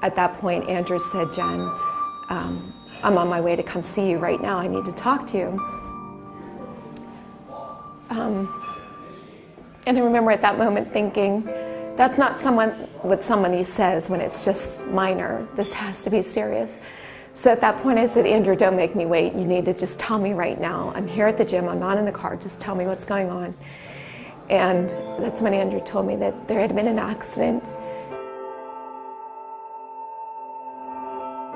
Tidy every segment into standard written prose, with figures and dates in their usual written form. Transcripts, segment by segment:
at that point, Andrew said, "Jen, I'm on my way to come see you right now. I need to talk to you." And I remember at that moment thinking, that's not what somebody says when it's just minor. This has to be serious. So at that point I said, "Andrew, don't make me wait. You need to just tell me right now. I'm here at the gym. I'm not in the car. Just tell me what's going on." And that's when Andrew told me that there had been an accident.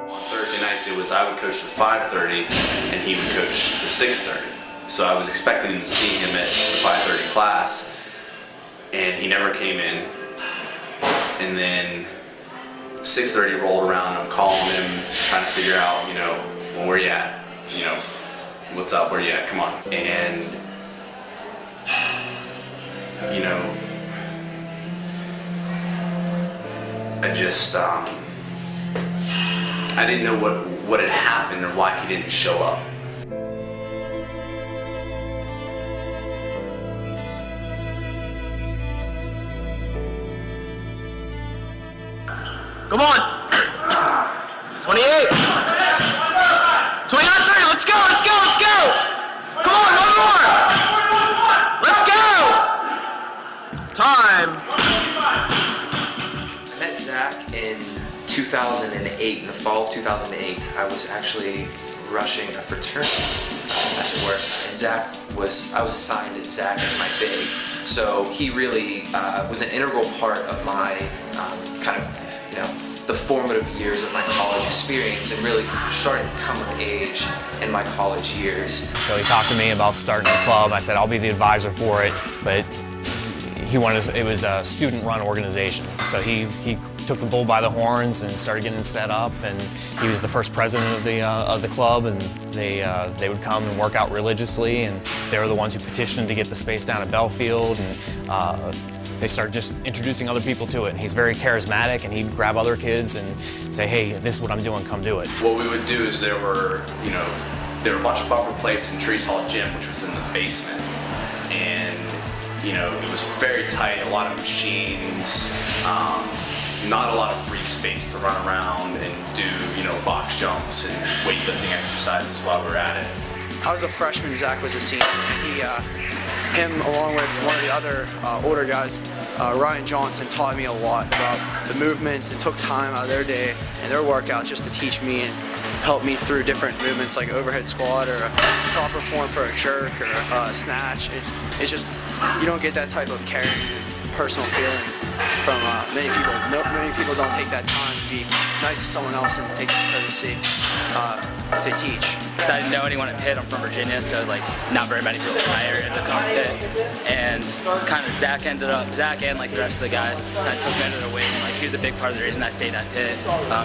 On Thursday nights I would coach the 5:30 and he would coach the 6:30. So I was expecting to see him at the 5:30 class, and he never came in. And then 6:30 rolled around, I'm calling him, trying to figure out, well, where you at? What's up, where you at, come on. And, I just, I didn't know what had happened or why he didn't show up. Come on! 28! 29-3, let's go, let's go, let's go! Come on, one more! Let's go! Time! I met Zach in 2008, in the fall of 2008. I was actually rushing a fraternity, as it were. And I was assigned Zach as my big. So he really was an integral part of my the formative years of my college experience, and really starting to come of age in my college years. So he talked to me about starting a club. I said, I'll be the advisor for it, but it was a student-run organization. So he took the bull by the horns and started getting it set up, and he was the first president of the club, and they would come and work out religiously, and they were the ones who petitioned to get the space down at Belfield, and they started just introducing other people to it. And he's very charismatic, and he'd grab other kids and say, "Hey, this is what I'm doing, come do it." What we would do is there were a bunch of bumper plates in Trees Hall Gym, which was in the basement, and it was very tight, a lot of machines, not a lot of free space to run around and do, box jumps and weightlifting exercises while we were at it. I was a freshman, Zach was a senior, and him along with one of the other older guys, Ryan Johnson, taught me a lot about the movements and took time out of their day and their workouts just to teach me and help me through different movements like overhead squat or a proper form for a jerk or a snatch. It's just, you don't get that type of caring and personal feeling from many people. Many people don't take that time to be nice to someone else and take the courtesy to teach. Because I didn't know anyone at Pitt. I'm from Virginia, so it was like not very many people in my area to come to Pitt. And kind of Zach and like the rest of the guys kind of took me under their wing. Like he was a big part of the reason I stayed at Pitt,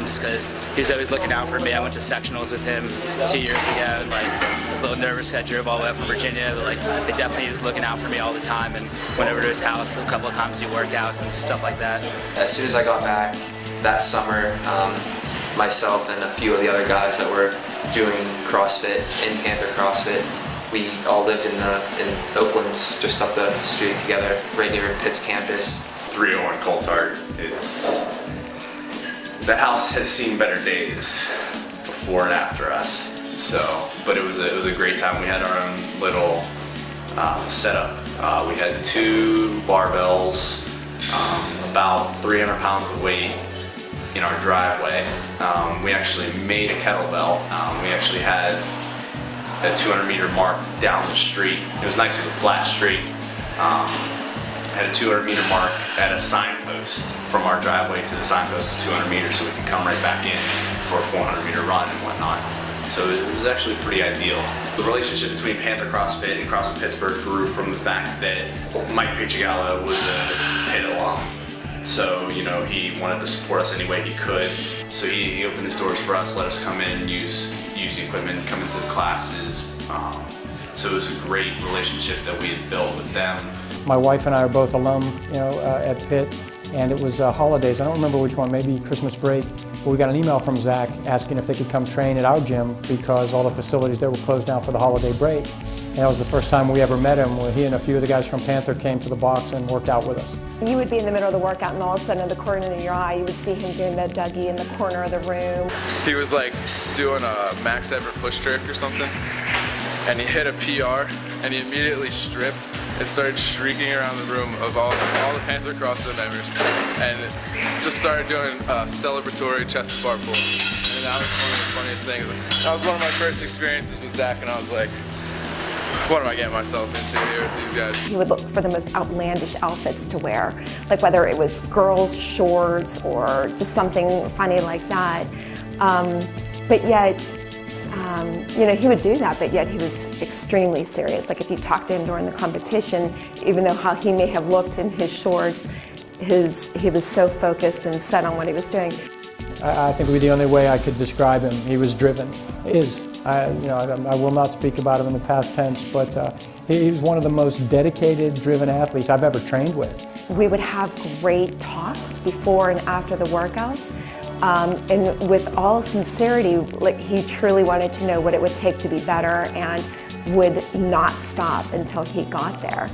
just because he was always looking out for me. I went to sectionals with him 2 years ago, and like I was a little nervous. I drove all the way up from Virginia, but like they definitely was looking out for me all the time, and went over to his house a couple of times to do workouts and stuff like that. As soon as I got back that summer, myself and a few of the other guys that were doing CrossFit in Panther CrossFit, we all lived in Oakland, just up the street together, right near Pitt's campus. 301 Coltart. The house has seen better days before and after us. So, but it was a great time. We had our own little setup. We had 2 barbells, about 300 pounds of weight in our driveway. We actually made a kettlebell. We actually had a 200-meter mark down the street. It was nice with a flat street. Had a 200-meter mark at a signpost from our driveway to the signpost of 200 meters, so we could come right back in for a 400-meter run and whatnot. So it was actually pretty ideal. The relationship between Panther CrossFit and CrossFit Pittsburgh grew from the fact that Mike Pichigala was a Pitt alum. So, he wanted to support us any way he could. So he opened his doors for us, let us come in and use the equipment, come into the classes. So it was a great relationship that we had built with them. My wife and I are both alum, at Pitt, and it was holidays. I don't remember which one, maybe Christmas break. But we got an email from Zach asking if they could come train at our gym because all the facilities there were closed down for the holiday break. And that was the first time we ever met him, when he and a few of the guys from Panther came to the box and worked out with us. You would be in the middle of the workout and all of a sudden in the corner of your eye, you would see him doing the Dougie in the corner of the room. He was like doing a max effort push trick or something, and he hit a PR, and he immediately stripped and started shrieking around the room of all the Panther CrossFit members, and just started doing celebratory chest to bar pulls. And that was one of the funniest things. That was one of my first experiences with Zach, and I was like, what am I getting myself into here with these guys? He would look for the most outlandish outfits to wear, like whether it was girls' shorts or just something funny like that. But yet, you know, he would do that, but yet he was extremely serious. Like if you talked to him during the competition, even though how he may have looked in his shorts, he was so focused and set on what he was doing. I think it would be the only way I could describe him. He was driven. I will not speak about him in the past tense, but he was one of the most dedicated, driven athletes I've ever trained with. We would have great talks before and after the workouts, and with all sincerity, like he truly wanted to know what it would take to be better and would not stop until he got there.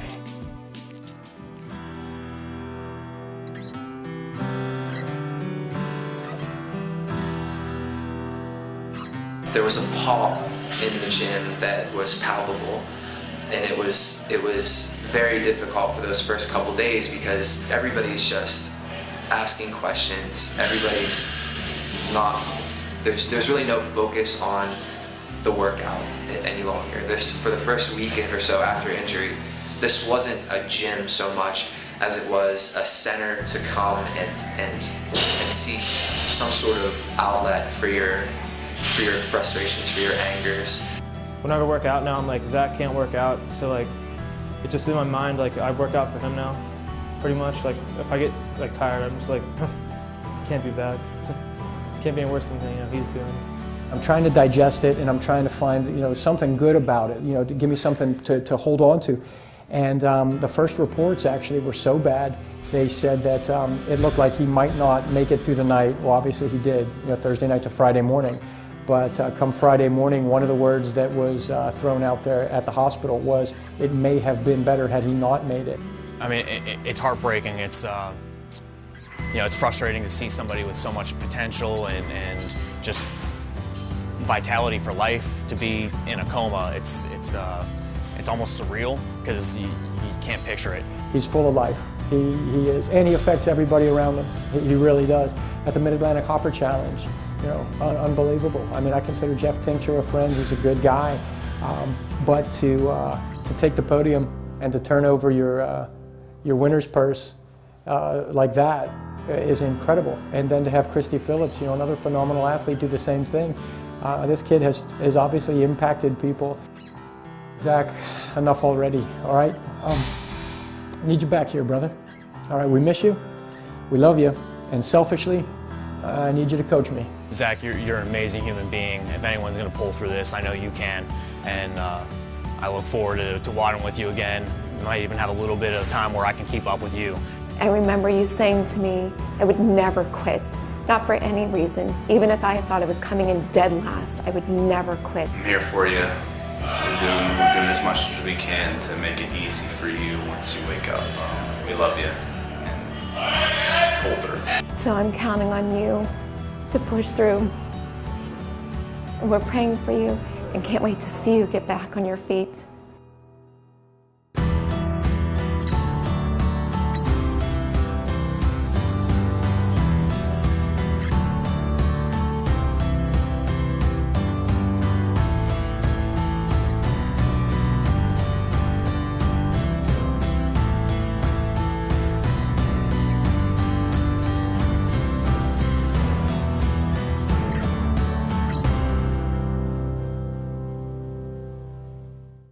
There was a pop in the gym that was palpable, and it was very difficult for those first couple days because everybody's just asking questions. Everybody's not, there's really no focus on the workout any longer. For the first week or so after injury, this wasn't a gym so much as it was a center to come and seek some sort of outlet for your frustrations, for your angers. Whenever I work out now, I'm like, Zach can't work out, so like, it's just in my mind, like I work out for him now, pretty much. Like if I get like tired, I'm just like, can't be bad. Can't be any worse than he's doing. I'm trying to digest it, and I'm trying to find something good about it, to give me something to hold on to. And the first reports actually were so bad. They said that it looked like he might not make it through the night. Well, obviously he did, Thursday night to Friday morning. But come Friday morning, one of the words that was thrown out there at the hospital was, it may have been better had he not made it. I mean, it's heartbreaking. It's it's frustrating to see somebody with so much potential and just vitality for life to be in a coma. It's almost surreal because you can't picture it. He's full of life. He is, and he affects everybody around him. He really does. At the Mid-Atlantic Hopper Challenge, unbelievable. I mean, I consider Jeff Tincture a friend. He's a good guy, but to take the podium and to turn over your winner's purse like that is incredible. And then to have Christy Phillips, another phenomenal athlete, do the same thing. This kid has obviously impacted people. Zach, enough already, all right? I need you back here, brother. All right, we miss you, we love you, and selfishly, I need you to coach me. Zach, you're an amazing human being. If anyone's going to pull through this, I know you can. And I look forward to wadding with you again. We might even have a little bit of time where I can keep up with you. I remember you saying to me, I would never quit. Not for any reason. Even if I thought I was coming in dead last, I would never quit. I'm here for you. We're doing as much as we can to make it easy for you once you wake up. We love you, and just pull through. So I'm counting on you to push through. We're praying for you and can't wait to see you get back on your feet.